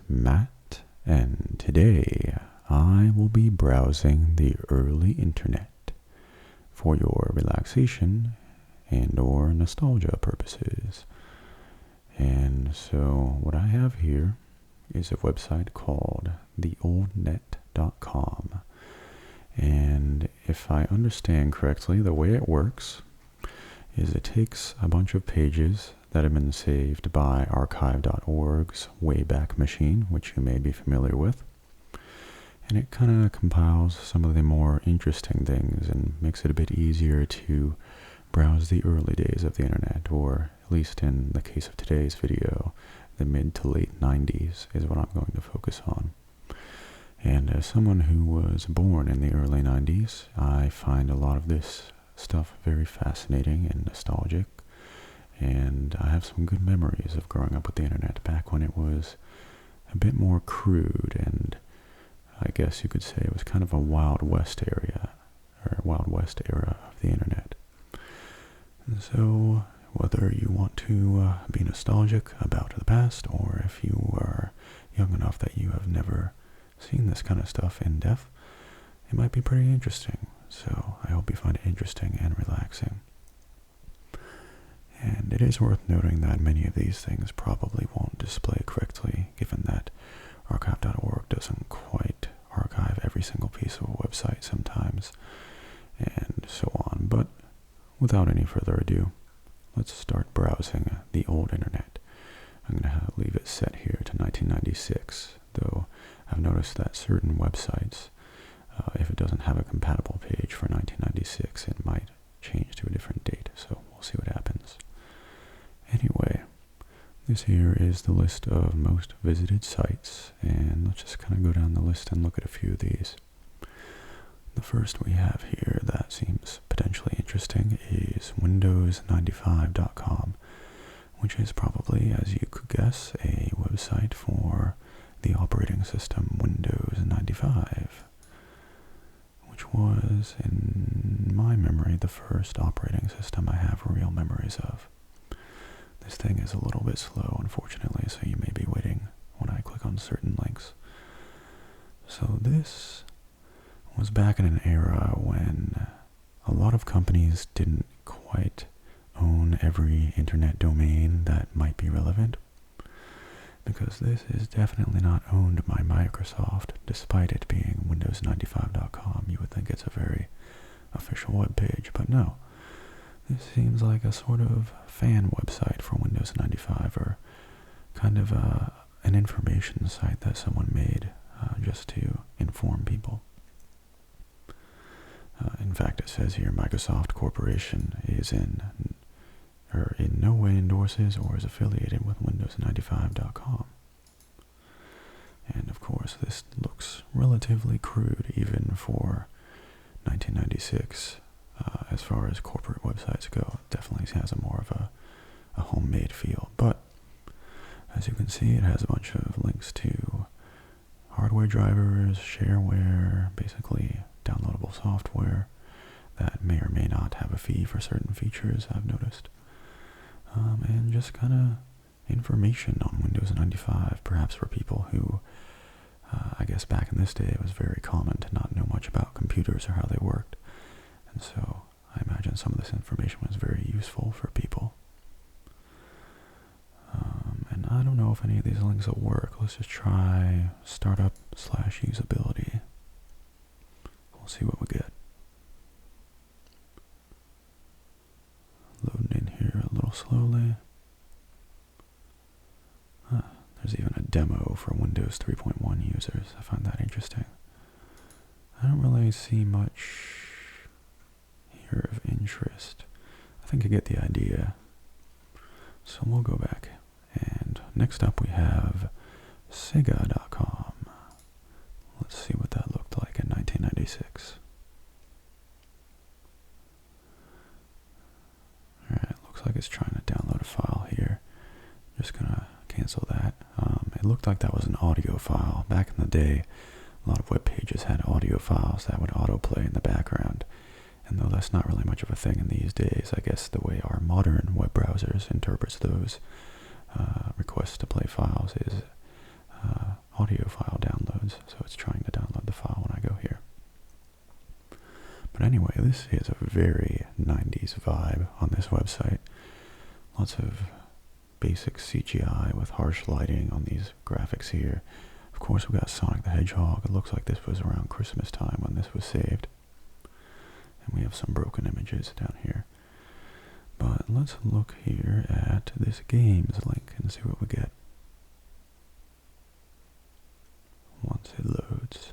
Matt, and today I will be browsing the early internet for your relaxation and or nostalgia purposes. And so what I have here is a website called theoldnet.com. And if I understand correctly, the way it works is it takes a bunch of pages that have been saved by archive.org's Wayback Machine, which you may be familiar with, and it kind of compiles some of the more interesting things and makes it a bit easier to browse the early days of the internet, or at least in the case of today's video, the mid to late 90s is what I'm going to focus on. And as someone who was born in the early 90s, I find a lot of this stuff very fascinating and nostalgic, and I have some good memories of growing up with the internet back when it was a bit more crude, and I guess you could say it was kind of a Wild West era of the internet. And so whether you want to be nostalgic about the past, or if you are young enough that you have never seen this kind of stuff in depth, it might be pretty interesting. So I hope you find it interesting and relaxing. And it is worth noting that many of these things probably won't display correctly, given that archive.org doesn't quite archive every single piece of a website sometimes, and so on. But without any further ado, let's start browsing the old internet. I'm going to leave it set here to 1996, though I've noticed that certain websites, if it doesn't have a compatible page for 1996, it might change to a different date, so we'll see what happens. Anyway, this here is the list of most visited sites, and let's just kind of go down the list and look at a few of these. The first we have here that seems potentially interesting is windows95.com, which is probably, as you could guess, a website for the operating system Windows 95, which was, in my memory, the first operating system I have real memories of. This thing is a little bit slow, unfortunately, so you may be waiting when I click on certain links. So this was back in an era when a lot of companies didn't quite own every internet domain that might be relevant, because this is definitely not owned by Microsoft, despite it being Windows95.com. You would think it's a very official web page, but no. This seems like a sort of fan website for Windows 95, or kind of an information site that someone made just to inform people. In fact, it says here Microsoft Corporation is in no way endorses or is affiliated with Windows95.com. And of course, this looks relatively crude even for 1996. As far as corporate websites go, it definitely has a more of a homemade feel. But as you can see, it has a bunch of links to hardware drivers, shareware, basically downloadable software that may or may not have a fee for certain features, I've noticed. And just kind of information on Windows 95, perhaps for people who, I guess back in this day, it was very common to not know much about computers or how they worked. And so I imagine some of this information was very useful for people. And I don't know if any of these links will work. Let's just try startup/usability. We'll see what we get. Loading in here a little slowly. There's even a demo for Windows 3.1 users. I find that interesting. I don't really see much here of interest. I think I get the idea. So we'll go back. And next up we have Sega.com. Let's see what that looked like in 1996. Alright, looks like it's trying to download a file here. Just gonna cancel that. It looked like that was an audio file. Back in the day, a lot of web pages had audio files that would autoplay in the background. And though that's not really much of a thing in these days, I guess the way our modern web browsers interprets those requests to play files is audio file downloads, so it's trying to download the file when I go here. But anyway, this is a very 90s vibe on this website. Lots of basic CGI with harsh lighting on these graphics here. Of course, we got Sonic the Hedgehog. It looks like this was around Christmas time when this was saved. And we have some broken images down here. But let's look here at this games link and see what we get once it loads.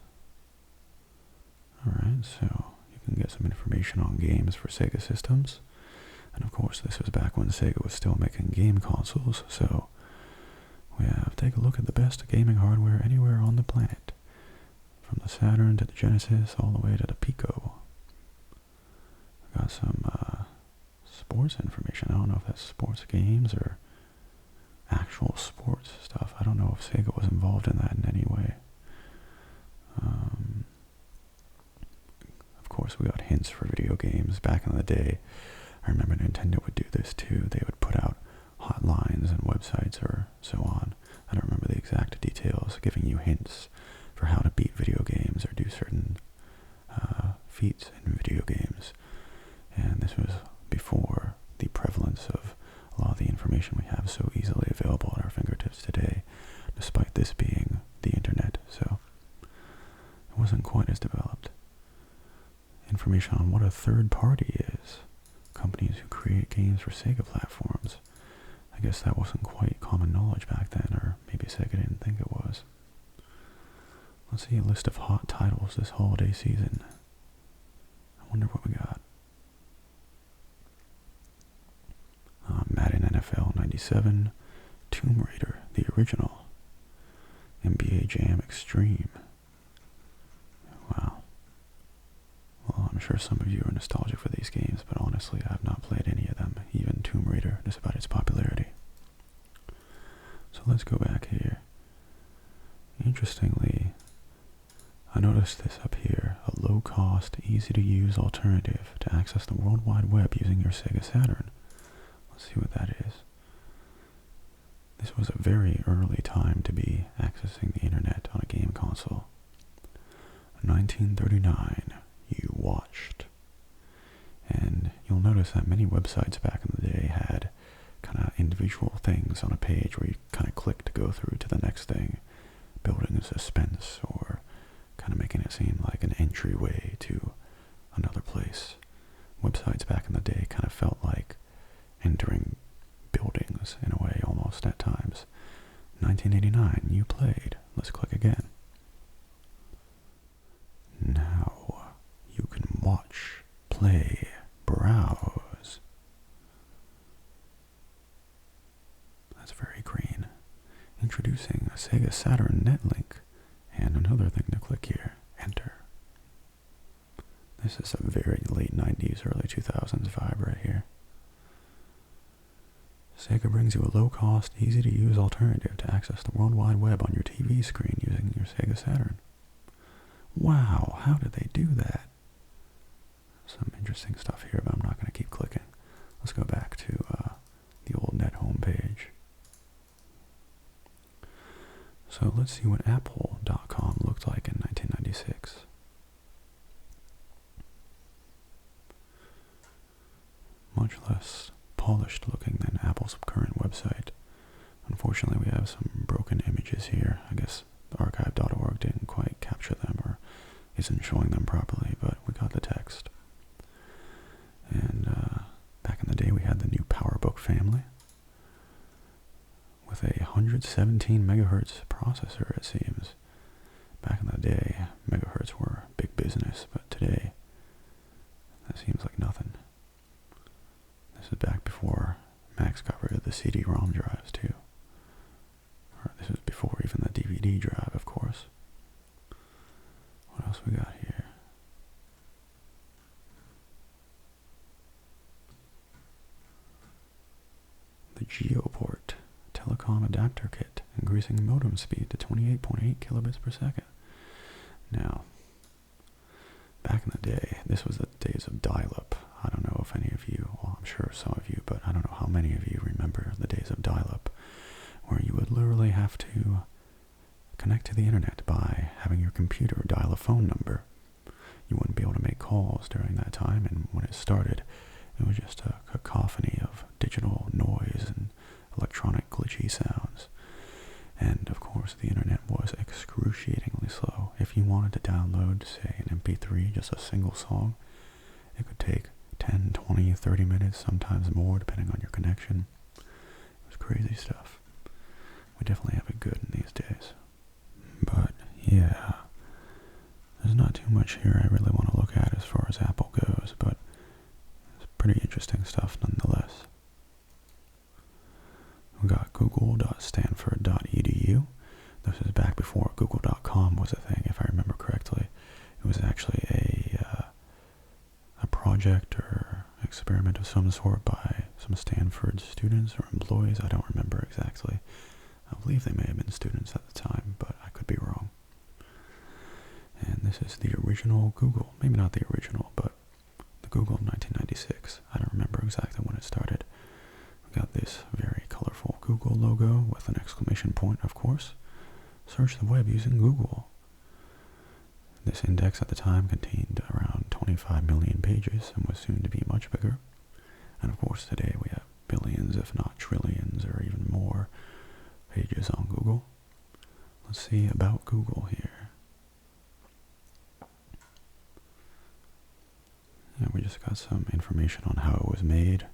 Alright, so you can get some information on games for Sega systems. And of course, this was back when Sega was still making game consoles, so we have take a look at the best gaming hardware anywhere on the planet. From the Saturn to the Genesis, all the way to the Pico. We got some sports information. I don't know if that's sports games or actual sports stuff. I don't know if Sega was involved in that in any way. Of course, we got hints for video games. Back in the day, I remember Nintendo would do this too. They would put out hotlines and websites or so on. I don't remember the exact details, giving you hints for how to beat video games or do certain feats in video games. And this was before the prevalence of a lot of the information we have so easily available at our fingertips today, despite this being the internet, so it wasn't quite as developed. Information on what a third party is. Companies who create games for Sega platforms. I guess that wasn't quite common knowledge back then, or maybe Sega didn't think it was. Let's see a list of hot titles this holiday season. I wonder what we got. Madden NFL 97, Tomb Raider, the original, NBA Jam Extreme. Wow. Well, I'm sure some of you are nostalgic for these games, but honestly, I have not played any of them, even Tomb Raider, despite its popularity. So let's go back here. Interestingly, I noticed this up here, a low-cost, easy-to-use alternative to access the World Wide Web using your Sega Saturn. Let's see what that is. This was a very early time to be accessing the internet on a game console. 1939, you watched. And you'll notice that many websites back in the day had kind of individual things on a page where you kind of click to go through to the next thing, building a suspense or kind of making it seem like an entryway to another place. Websites back in the day kind of felt like entering buildings in a way almost at times. 1989, you played. Let's click again. Now you can watch, play, browse. That's very green. Introducing a Sega Saturn netlink. And another thing to click here. Enter. This is a very late 90s, early 2000s vibe right here. Sega brings you a low-cost, easy-to-use alternative to access the World Wide Web on your TV screen using your Sega Saturn. Wow, how did they do that? Some interesting stuff here, but I'm not going to keep clicking. Let's go back to the old net homepage. So let's see what Apple.com looked like in 1996. Much less polished looking than Apple's current website. Unfortunately, we have some broken images here. I guess the archive.org didn't quite capture them or isn't showing them properly, but we got the text. And back in the day, we had the new PowerBook family with a 117 megahertz processor, it seems. Back in the day, megahertz were big business, but today, that seems like nothing. This is back before Macs got rid of the CD-ROM drives, too. Or this is before even the DVD drive, of course. What else we got here? The GeoPort telecom adapter kit, increasing modem speed to 28.8 kilobits per second. Now, back in the day, this was the days of dial-up. I don't know if any of you, well, I'm sure some of you, but I don't know how many of you remember the days of dial-up, where you would literally have to connect to the internet by having your computer dial a phone number. You wouldn't be able to make calls during that time, and when it started, it was just a cacophony of digital noise and electronic glitchy sounds. And of course, the internet was excruciatingly slow. If you wanted to download, say, an MP3, just a single song, it could take 10, 20, 30 minutes, sometimes more, depending on your connection. It was crazy stuff. We definitely have it good in these days. But, yeah, there's not too much here I really want to look at as far as Apple goes, but it's pretty interesting stuff nonetheless. We got google.stanford.edu. This is back before google.com was a thing, if I remember correctly. It was actually a project or experiment of some sort by some Stanford students or employees. I don't remember exactly. I believe they may have been students at the time, but I could be wrong. And this is the original Google. Maybe not the original, but the Google of 1996. I don't remember exactly when it started. We got this very colorful Google logo with an exclamation point, of course. Search the web using Google. This index at the time contained around 25 million pages and was soon to be much bigger. And of course today we have billions, if not trillions, or even more pages on Google. Let's see about Google here. Yeah, we just got some information on how it was made.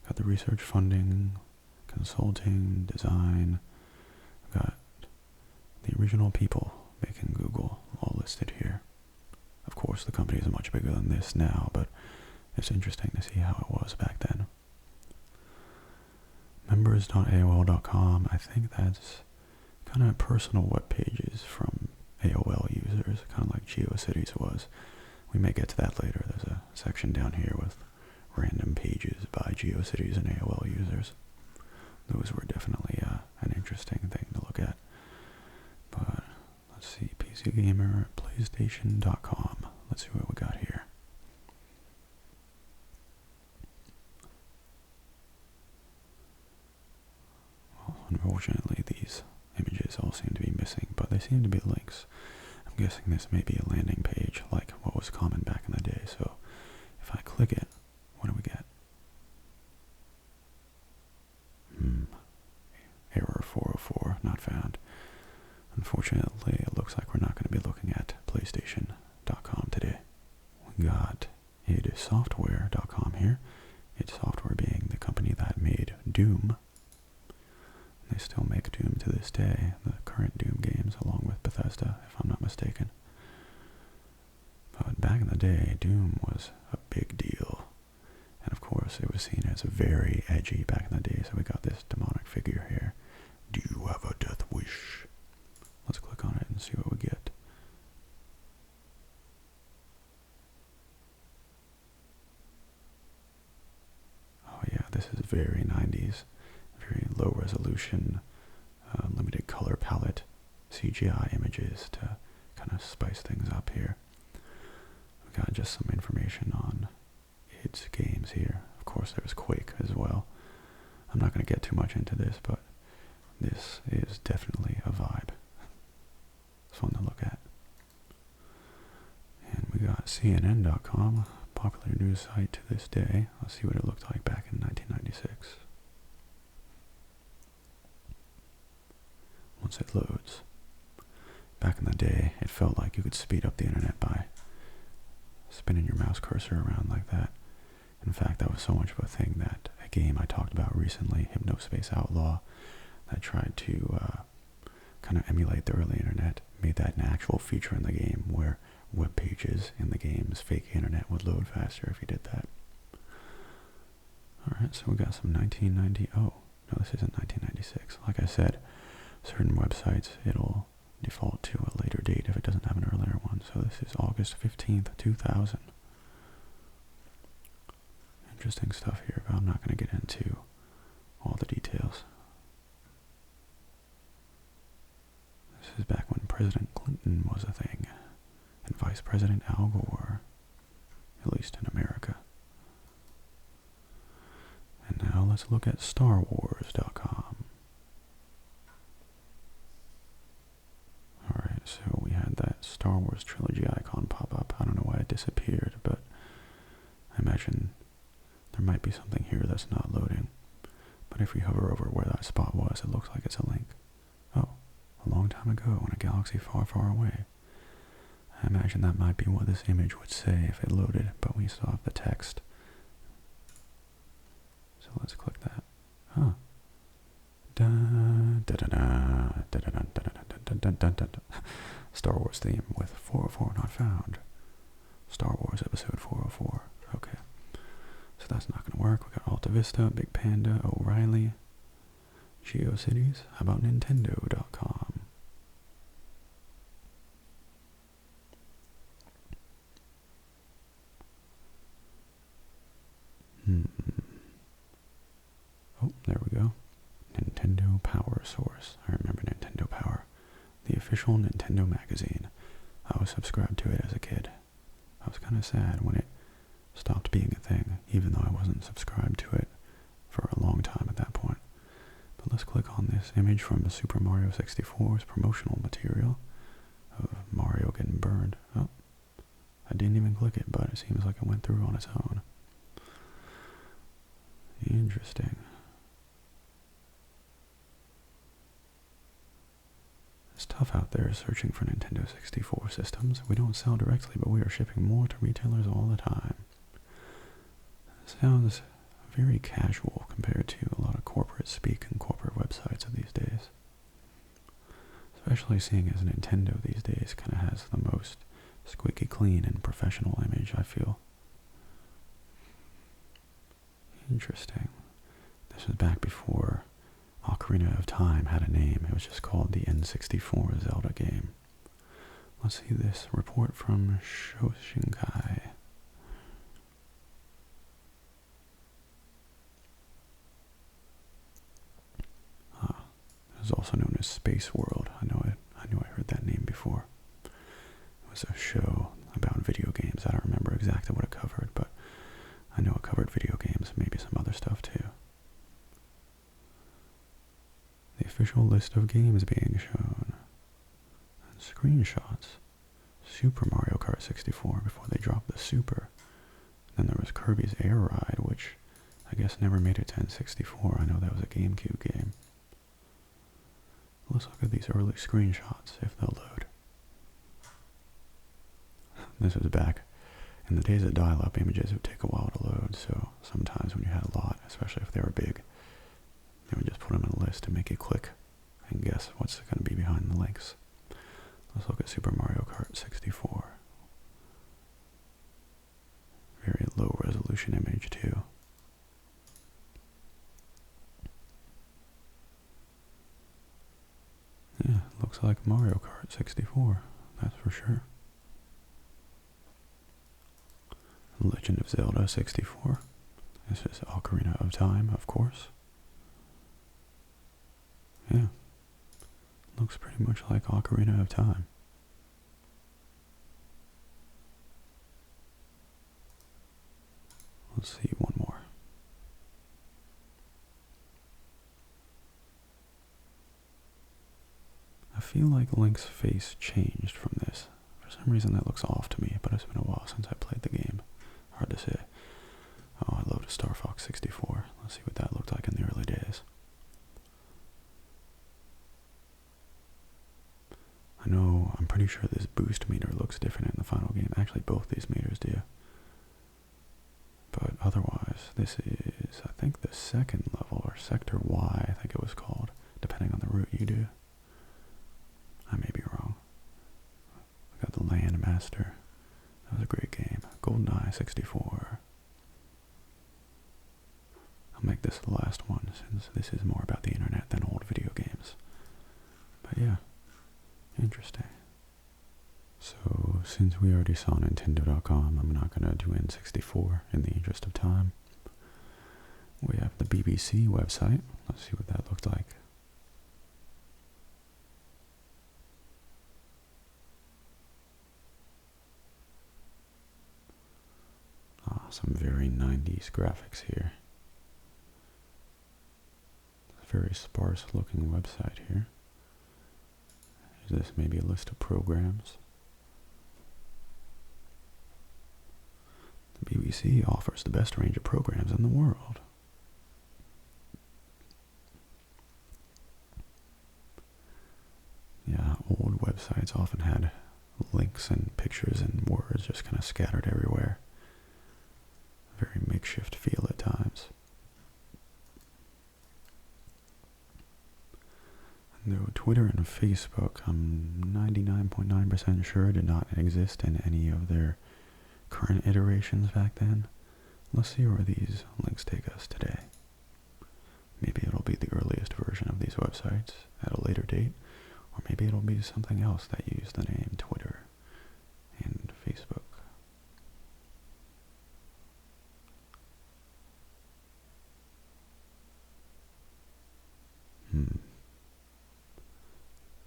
Got the research funding, consulting, design. We've got the original people making Google all listed here. Of course, the company is much bigger than this now, but it's interesting to see how it was back then. Members.aol.com, I think that's kind of personal web pages from AOL users, kind of like Geocities was. We may get to that later. There's a section down here with random pages by Geocities and AOL users. Those were definitely an interesting thing to look at. But let's see, PC Gamer, PlayStation.com. Let's see what we got here. Well, unfortunately, these images all seem to be missing, but they seem to be links. I'm guessing this may be a landing page, like what was common back in the day. So if I click it, what do we get? Error 404, not found. Unfortunately, it looks like we're not going to be looking at PlayStation.com today. We got idsoftware.com here. id Software being the company that made Doom. They still make Doom to this day, the current Doom games, along with Bethesda, if I'm not mistaken. But back in the day, Doom was a big deal. And of course, it was seen as very edgy back in the day, so we got this demonic figure here. Do you have a death wish? Let's click on it and see what we get. Oh yeah, this is very 90s. Very low resolution, limited color palette, CGI images to kind of spice things up here. We've got just some information on its games here. Of course, there's Quake as well. I'm not going to get too much into this, but this is definitely a vibe. It's fun to look at. And we got CNN.com, popular news site to this day. Let's see what it looked like back in 1996. Once it loads. Back in the day, it felt like you could speed up the internet by spinning your mouse cursor around like that. In fact, that was so much of a thing that a game I talked about recently, Hypnospace Outlaw, that tried to kind of emulate the early internet, made that an actual feature in the game where web pages in the game's fake internet would load faster if you did that. Alright, so we got some 1990. Oh, no, this isn't 1996. Like I said, certain websites, it'll default to a later date if it doesn't have an earlier one. So this is August 15th, 2000. Interesting stuff here, but I'm not going to get into all the details. This is back when President Clinton was a thing, and Vice President Al Gore, at least in America. And now let's look at StarWars.com. So we had that Star Wars trilogy icon pop up. I don't know why it disappeared, but I imagine there might be something here that's not loading. But if we hover over where that spot was, it looks like it's a link. Oh, a long time ago in a galaxy far, far away. I imagine that might be what this image would say if it loaded, but we still have the text. So let's click that. Huh. Star Wars theme with 404 not found. Star Wars episode 404. Okay. So that's not going to work. We got Alta Vista, Big Panda, O'Reilly, Geocities. How about Nintendo.com? Oh, there we go. Nintendo Power Source. I remember Nintendo Power. The official Nintendo magazine. I was subscribed to it as a kid. I was kind of sad when it stopped being a thing, even though I wasn't subscribed to it for a long time at that point. But let's click on this image from the Super Mario 64's promotional material of Mario getting burned. Oh, I didn't even click it, but it seems like it went through on its own. Interesting. It's tough out there searching for Nintendo 64 systems. We don't sell directly, but we are shipping more to retailers all the time. It sounds very casual compared to a lot of corporate speak and corporate websites of these days. Especially seeing as Nintendo these days kind of has the most squeaky clean and professional image, I feel. Interesting. This was back before Ocarina of Time had a name. It was just called the N64 Zelda game. Let's see this report from Shoshinkai. It was also known as Space World. I knew I heard that name before. It was a show about video games. I don't remember exactly what it covered, but I know it covered video games, maybe some other stuff too. The official list of games being shown. And screenshots. Super Mario Kart 64 before they dropped the Super. Then there was Kirby's Air Ride, which I guess never made it to N64. I know that was a GameCube game. Let's look at these early screenshots, if they'll load. This was back in the days of dial-up. Images would take a while to load, so sometimes when you had a lot, especially if they were big, they would just put them in a list to make you click and guess what's going to be behind the links. Let's look at Super Mario Kart 64. Very low resolution image too. Yeah, looks like Mario Kart 64, that's for sure. Legend of Zelda 64. This is Ocarina of Time, of course. Yeah. Looks pretty much like Ocarina of Time. Let's see one more. I feel like Link's face changed from this. For some reason that looks off to me, but it's been a while since I played the game. Hard to say. Oh, I loaded Star Fox 64. Let's see what that looked like in the early days. I know, I'm pretty sure this boost meter looks different in the final game. Actually, both these meters do. But otherwise, this is, I think, the second level, or Sector Y, I think it was called, depending on the route you do. I may be wrong. We got the Landmaster. That was a great game. GoldenEye 64. I'll make this the last one, since this is more about the internet than old video games. But yeah, interesting. So, since we already saw Nintendo.com, I'm not going to do N64 in the interest of time. We have the BBC website. Let's see what that looked like. Some very 90's graphics here. It's a very sparse looking website here. this maybe a list of programs? The BBC offers the best range of programs in the world. Yeah, old websites often had links and pictures and words just kind of scattered everywhere. Very makeshift feel at times. Though Twitter and Facebook, I'm 99.9% sure did not exist in any of their current iterations back then. Let's see where these links take us today. Maybe it'll be the earliest version of these websites at a later date, or maybe it'll be something else that used the name Twitter and Facebook.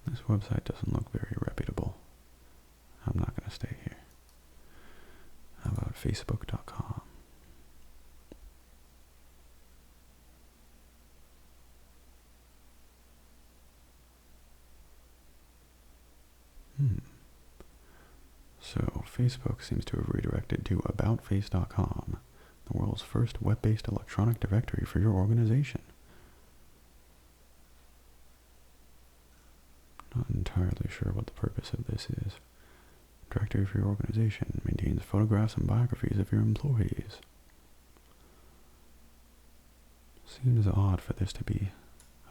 This website doesn't look very reputable. I'm not going to stay here. How about Facebook.com? So Facebook seems to have redirected to aboutface.com, the world's first web-based electronic directory for your organization. Not entirely sure what the purpose of this is. Directory for your organization maintains photographs and biographies of your employees. Seems odd for this to be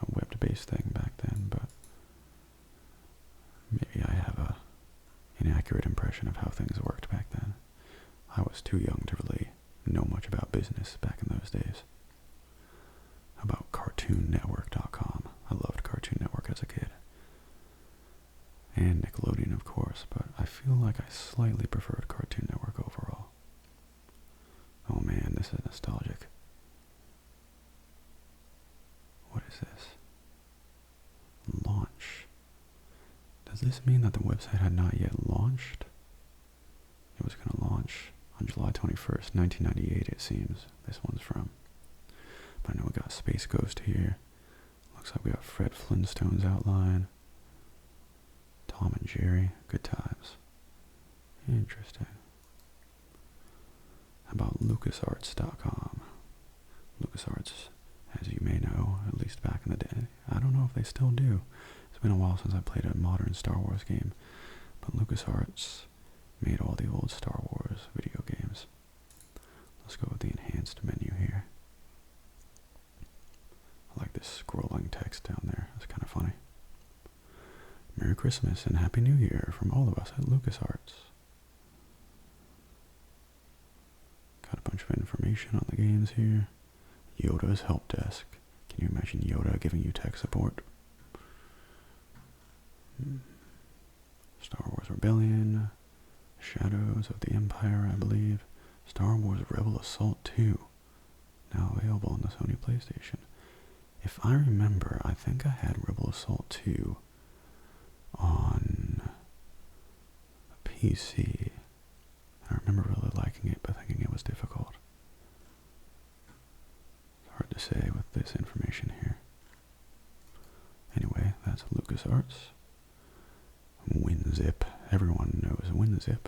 a web-based thing back then, but maybe I have a inaccurate impression of how things worked back then. I was too young to really know much about business back in those days. How about CartoonNetwork.com? I loved Cartoon Network as a kid. And Nickelodeon, of course, but I feel like I slightly preferred Cartoon Network overall. Oh man, this is nostalgic. What is this? Launch. Does this mean that the website had not yet launched? It was going to launch on July 21st, 1998, it seems. This one's from. But I know we got Space Ghost here. Looks like we got Fred Flintstone's outline. Tom and Jerry. Good times. Interesting. How about LucasArts.com? LucasArts, as you may know, at least back in the day. I don't know if they still do. It's been a while since I played a modern Star Wars game. But LucasArts made all the old Star Wars video games. Let's go with the enhanced menu here. I like this scrolling text down there. That's kind of funny. Merry Christmas and Happy New Year from all of us at LucasArts. Got a bunch of information on the games here. Yoda's help desk. Can you imagine Yoda giving you tech support? Star Wars Rebellion. Shadows of the Empire, I believe. Star Wars Rebel Assault 2. Now available on the Sony PlayStation. If I remember, I think I had Rebel Assault 2 on a PC. I remember really liking it, but thinking it was difficult. It's hard to say with this information here. Anyway, that's LucasArts. WinZip. Everyone knows WinZip.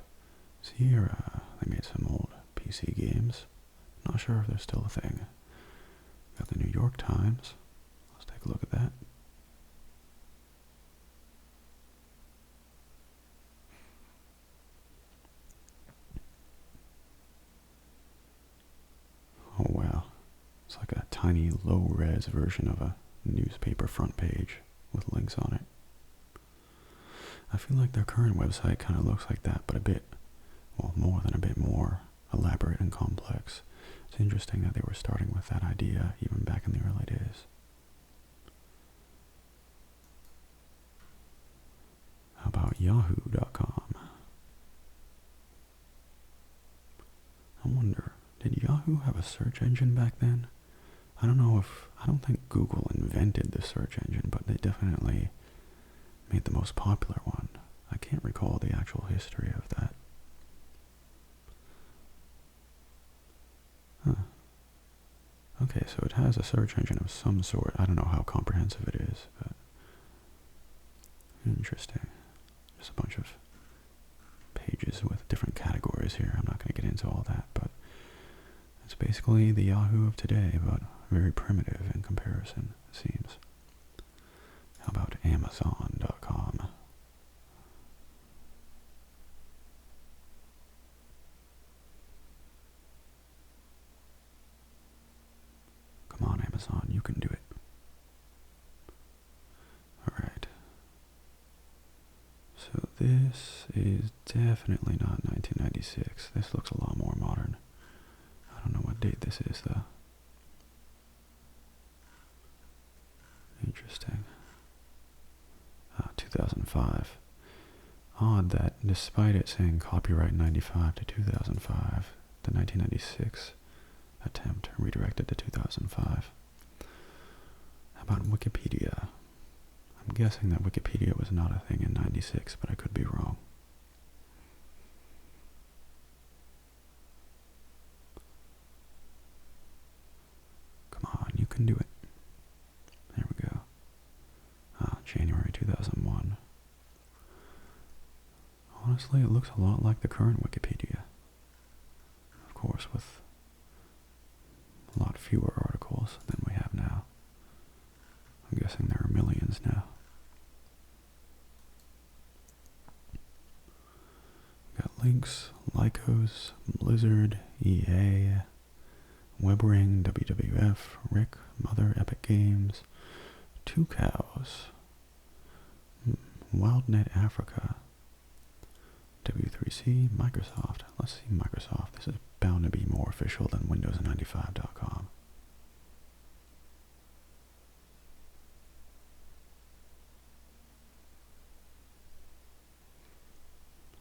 Sierra. They made some old PC games. Not sure if they're still a thing. Got the New York Times. Let's take a look at that. Oh wow. It's like a tiny low-res version of a newspaper front page with links on it. I feel like their current website kind of looks like that, but a bit, well, more than a bit more elaborate and complex. It's interesting that they were starting with that idea even back in the early days. How about Yahoo.com? I wonder, did Yahoo have a search engine back then? I don't think Google invented the search engine, but they definitely made the most popular one. I can't recall the actual history of that. Huh. Okay, so it has a search engine of some sort. I don't know how comprehensive it is, but interesting. Just a bunch of pages with different categories here. I'm not going to get into all that, but it's basically the Yahoo of today, but very primitive in comparison, it seems. How about Amazon.com? Come on, Amazon, you can do it. Alright. So this is definitely not 1996. This looks a lot more modern. I don't know what date this is, though. Interesting. 2005. Odd that despite it saying copyright 95 to 2005, the 1996 attempt redirected to 2005. How about Wikipedia? I'm guessing that Wikipedia was not a thing in 96, but I could be wrong. Come on, you can do it. There we go. January 2001. Honestly, it looks a lot like the current Wikipedia. Of course, with a lot fewer articles than we have now. I'm guessing there are millions now. We got Lynx, Lycos, Blizzard, EA, WebRing, WWF, Rick, Mother, Epic Games, Two Cows, WildNet Africa, W3C, Microsoft. Let's see Microsoft. This is bound to be more official than Windows95.com.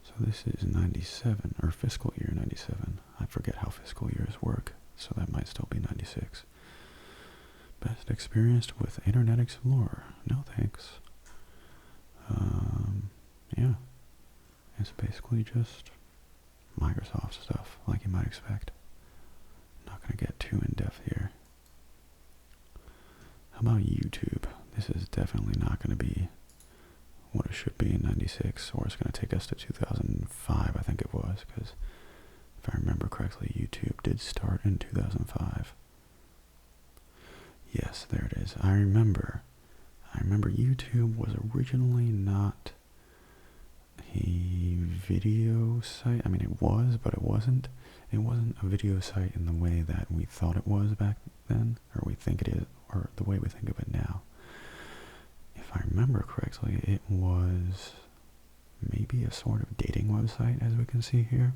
So this is 97, or fiscal year 97. I forget how fiscal years work, so that might still be 96. Best experienced with Internet Explorer. No thanks. Yeah. It's basically just Microsoft stuff, like you might expect. I'm not going to get too in-depth here. How about YouTube? This is definitely not going to be what it should be in 96, or it's going to take us to 2005, I think it was, because if I remember correctly, YouTube did start in 2005. Yes, there it is. I remember YouTube was originally not a video site. I mean, it was, but it wasn't. It wasn't a video site in the way that we thought it was back then, or we think it is, or the way we think of it now. If I remember correctly, it was maybe a sort of dating website, as we can see here,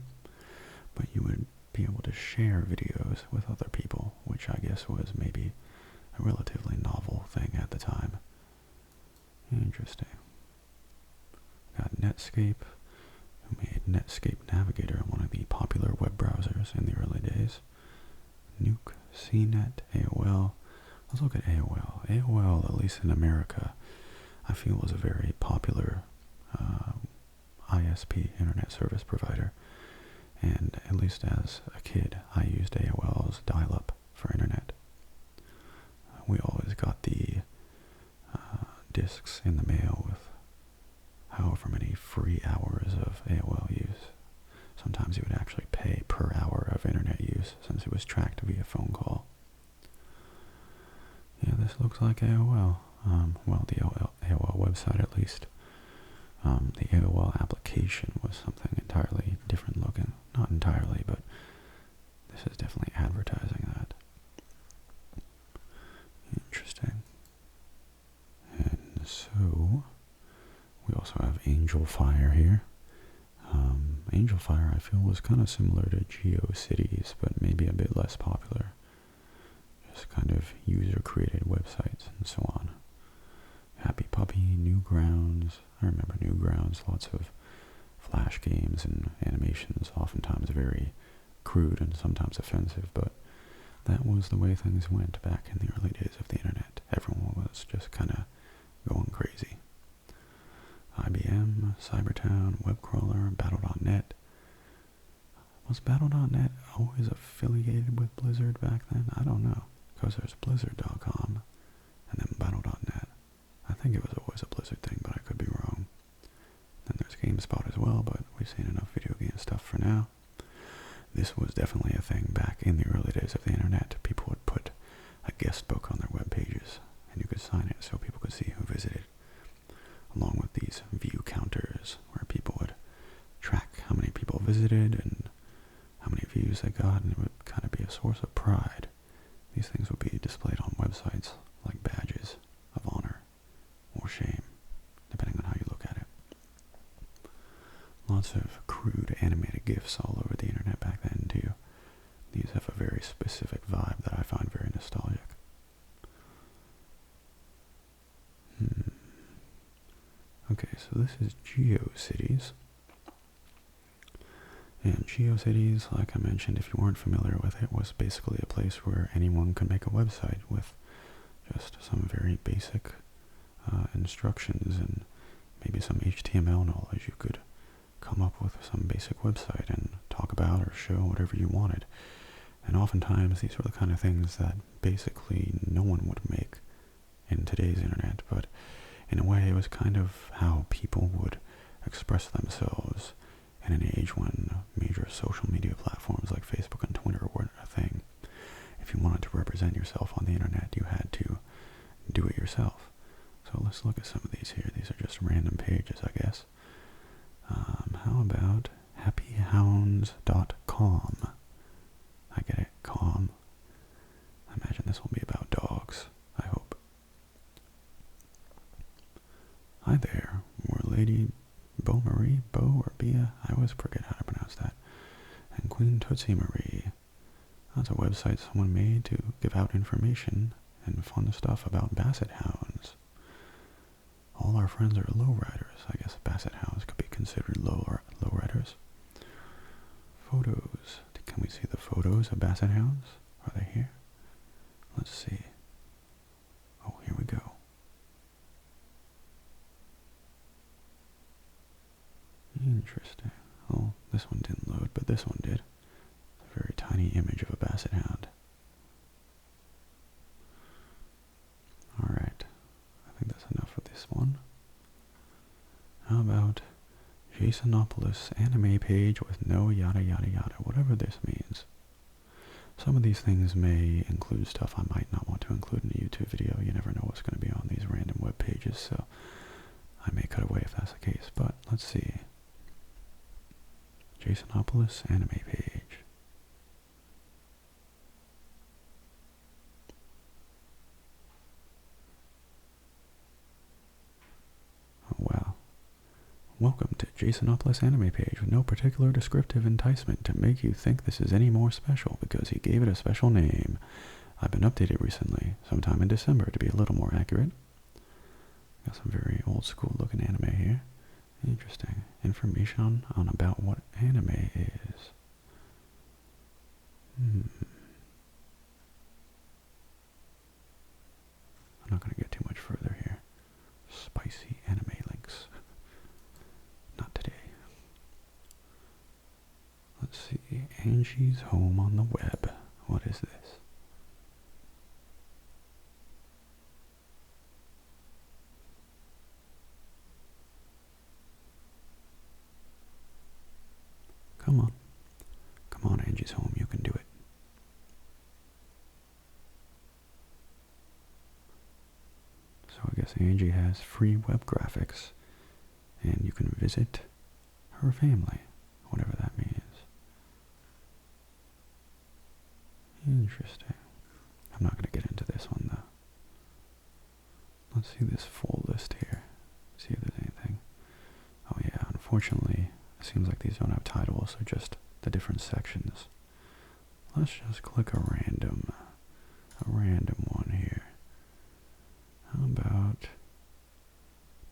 but you would be able to share videos with other people, which I guess was maybe a relatively novel thing at the time. Interesting. Got Netscape, who made Netscape Navigator, one of the popular web browsers in the early days. Nuke, CNET, AOL. Let's look at AOL. AOL, at least in America, I feel was a very popular ISP, Internet Service Provider. And at least as a kid, I used AOL's dial-up for Internet. We always got the discs in the mail with however many free hours of AOL use. Sometimes you would actually pay per hour of internet use since it was tracked via phone call. Yeah, this looks like AOL. Well, the AOL website at least. The AOL application was something entirely different looking. Not entirely, but this is definitely advertising that. Interesting. And so, we also have Angel Fire here. Angel Fire, I feel, was kind of similar to Geocities, but maybe a bit less popular. Just kind of user-created websites and so on. Happy Puppy, Newgrounds. I remember Newgrounds, lots of flash games and animations, oftentimes very crude and sometimes offensive, but that was the way things went back in the early days of the internet. Everyone was just kind of going crazy. IBM, Cybertown, Webcrawler, Battle.net. Was Battle.net always affiliated with Blizzard back then? I don't know, because there's Blizzard.com and then Battle.net. I think it was always a Blizzard thing, but I could be wrong. Then there's spot as well, but we've seen enough video game stuff for now. This was definitely a thing back in the early days of the internet. People would put a guest book on their web pages, and you could sign it so people could see who visited, along with these view counters, where people would track how many people visited and how many views they got, and it would kind of be a source of pride. These things would be displayed on websites like badges of honor or shame, depending on how you look at it. Lots of crude animated GIFs all over the internet back then too. These have a very specific vibe that I find very nostalgic. Okay, so this is Geocities. And Geocities, like I mentioned, if you weren't familiar with it, was basically a place where anyone could make a website with just some very basic instructions and maybe some HTML knowledge. You could come up with some basic website and talk about or show whatever you wanted. And oftentimes these were the kind of things that basically no one would make in today's internet, but in a way it was kind of how people would express themselves in an age when major social media platforms like Facebook and Twitter were a thing. If you wanted to represent yourself on the internet, you had to do it yourself. So let's look at some of these here. These are just random pages, I guess. How about happyhounds.com? I get it, com. I imagine this will be about dogs, I hope. Hi there, we're Lady Bo Marie, Bo or Bia, I always forget how to pronounce that, and Queen Tootsie Marie. That's a website someone made to give out information and fun stuff about basset hounds. All our friends are lowriders. I guess basset hounds could be considered lowriders. Photos. Can we see the photos of basset hounds? Are they here? Let's see. Oh, here we go. Interesting. Oh, this one didn't load, but this one did. It's a very tiny image of a basset hound. Alright. I think that's enough for this one. How about Jasonopolis anime page with no yada yada yada, whatever this means. Some of these things may include stuff I might not want to include in a YouTube video. You never know what's going to be on these random web pages, so I may cut away if that's the case. But let's see. Jasonopolis anime page. Oh wow. Welcome to Jasonopolis anime page with no particular descriptive enticement to make you think this is any more special because he gave it a special name. I've been updated recently, sometime in December to be a little more accurate. Got some very old school looking anime here. Interesting. Information on about what anime is. I'm not going to get too much further here. Spicy anime links. Not today. Let's see. Angie's Home on the Web. What is this? Come on. Come on, Angie's Home. You can do it. So I guess Angie has free web graphics, and you can visit her family, whatever that means. Interesting. I'm not going to get into this one, though. Let's see this full list here. See if there's anything. Oh yeah, unfortunately, it seems like these don't have titles, they're just the different sections. Let's just click a random one here. How about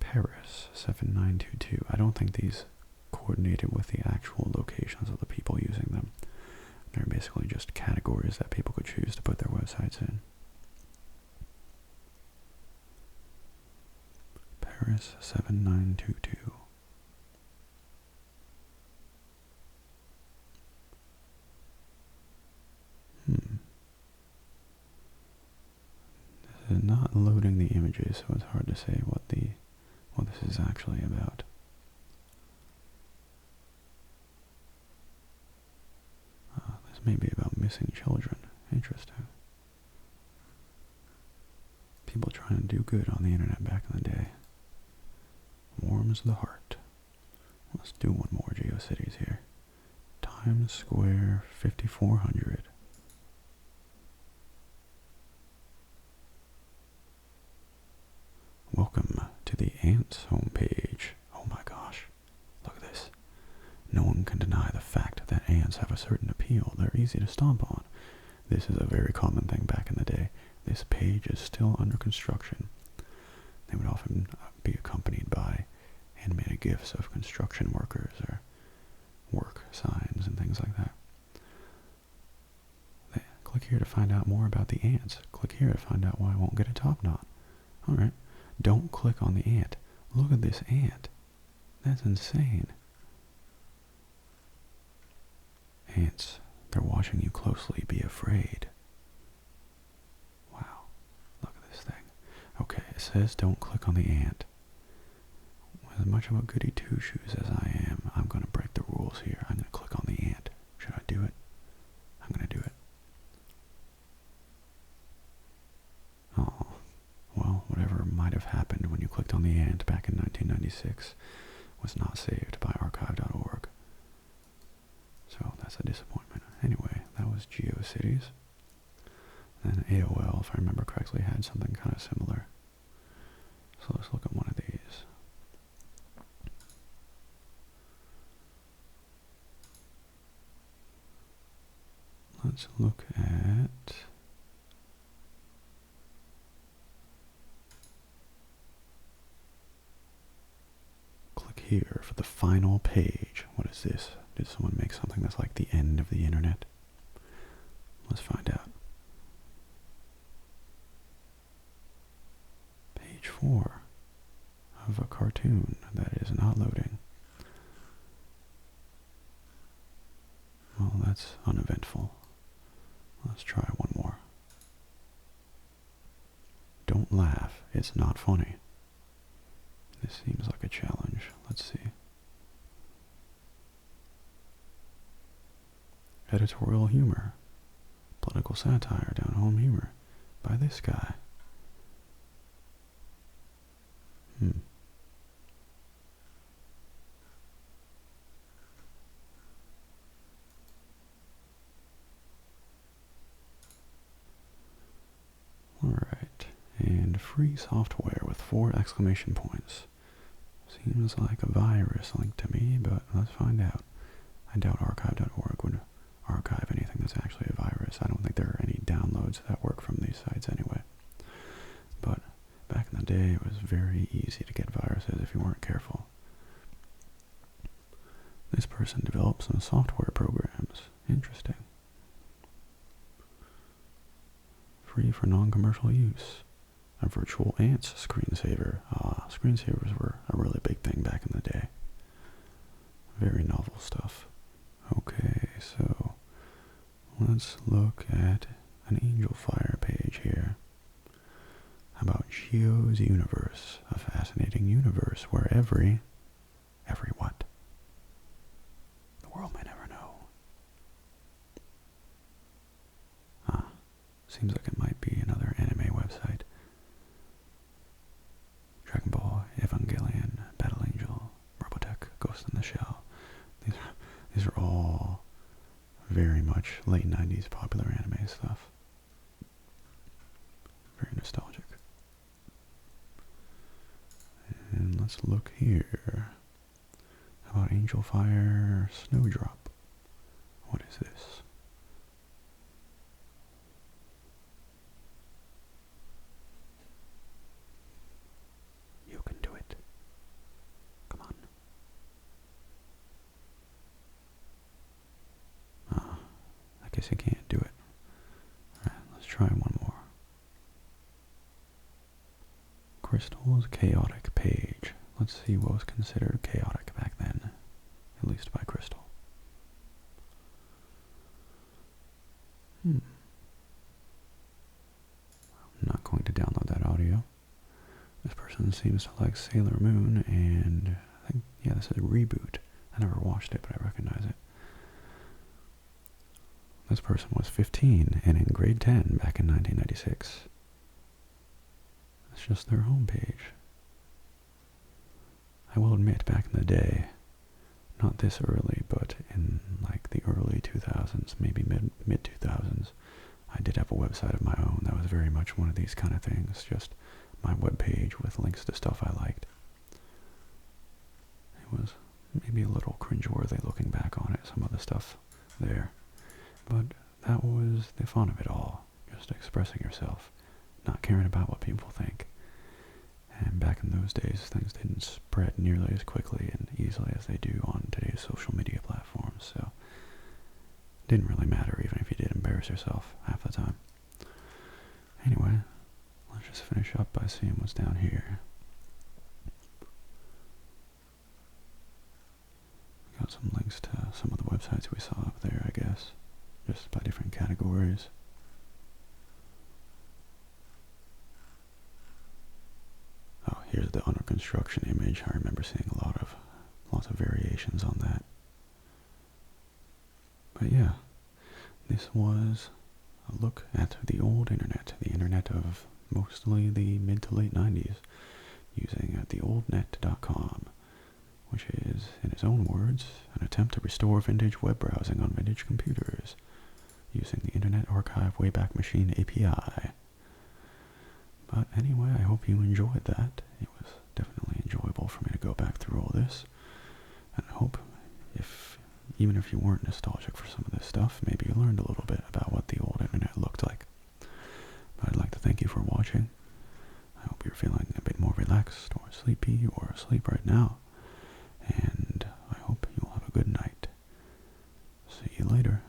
Paris 7922? I don't think these coordinated with the actual locations of the people using them. They're basically just categories that people could choose to put their websites in. Paris 7922. This is not loading the images, so it's hard to say what this is actually about. Maybe about missing children. Interesting. People trying to do good on the internet back in the day. Warms the heart. Let's do one more Geocities here. Times Square 5400. Welcome to the Ants homepage. Oh my gosh. Look at this. No one can deny the fact that ants have a certain appeal. They're easy to stomp on. This is a very common thing back in the day. This page is still under construction. They would often be accompanied by animated GIFs of construction workers or work signs and things like that. Click here to find out more about the ants. Click here to find out why I won't get a top knot. Alright, don't click on the ant. Look at this ant. That's insane. Ants, they're watching you closely. Be afraid. Wow, look at this thing. Okay, it says don't click on the ant. As much of a goody two-shoes as I am, I'm going to break the rules here. I'm going to click on the ant. Should I do it? I'm going to do it. Oh, well, whatever might have happened when you clicked on the ant back in 1996 was not saved by archive.org. So that's a disappointment. Anyway, that was Geocities. And AOL, if I remember correctly, had something kind of similar. So let's look at one of these. Let's look at click here for the final page. What is this? Did someone make something that's like the end of the internet? Let's find out. Page 4 of a cartoon that is not loading. Well, that's uneventful. Let's try one more. Don't laugh, it's not funny. This seems like a challenge. Let's see. Editorial humor. Political satire, down-home humor. By this guy. Alright, and free software with 4 exclamation points. Seems like a virus linked to me, but let's find out. I doubt archive.org would archive anything that's actually a virus. I don't think there are any downloads that work from these sites anyway. But back in the day, it was very easy to get viruses if you weren't careful. This person developed some software programs. Interesting. Free for non-commercial use. A virtual ants screensaver. Screensavers were a really big thing back in the day. Very novel stuff. Okay, so let's look at an Angel Fire page here. How about Geo's Universe? A fascinating universe where every what? The world may never know. Seems like it might be another anime website. Dragon Ball, Evangelion, Battle Angel, Robotech, Ghost in the Shell. These are all very much late 90s popular anime stuff. Very nostalgic. And let's look here. How about Angel Fire Snowdrop? What is this? You can do it. Come on. I guess I can't do it. Alright, let's try one more. Crystal's chaotic page. Let's see what was considered chaotic back then, at least by Crystal. I'm not going to download that audio. This person seems to like Sailor Moon, and I think, yeah, this is a Reboot. I never watched it, but I recognize it. This person was 15 and in grade 10 back in 1996. That's just their homepage. I will admit, back in the day, not this early, but in like the early 2000s, maybe mid 2000s, I did have a website of my own that was very much one of these kind of things, just my webpage with links to stuff I liked. It was maybe a little cringeworthy looking back on it, some of the stuff there. But that was the fun of it all, just expressing yourself, not caring about what people think. And back in those days, things didn't spread nearly as quickly and easily as they do on today's social media platforms, so it didn't really matter even if you did embarrass yourself half the time. Anyway, let's just finish up by seeing what's down here. Got some links to some of the websites we saw up there, I guess, just by different categories. Oh, here's the under construction image. I remember seeing lots of variations on that. But yeah, this was a look at the old internet, the internet of mostly the mid to late 90s, using theoldnet.com, which is, in its own words, an attempt to restore vintage web browsing on vintage computers, using the Internet Archive Wayback Machine API. But anyway, I hope you enjoyed that. It was definitely enjoyable for me to go back through all this. And I hope, even if you weren't nostalgic for some of this stuff, maybe you learned a little bit about what the old internet looked like. But I'd like to thank you for watching. I hope you're feeling a bit more relaxed or sleepy or asleep right now. And I hope you'll have a good night. See you later.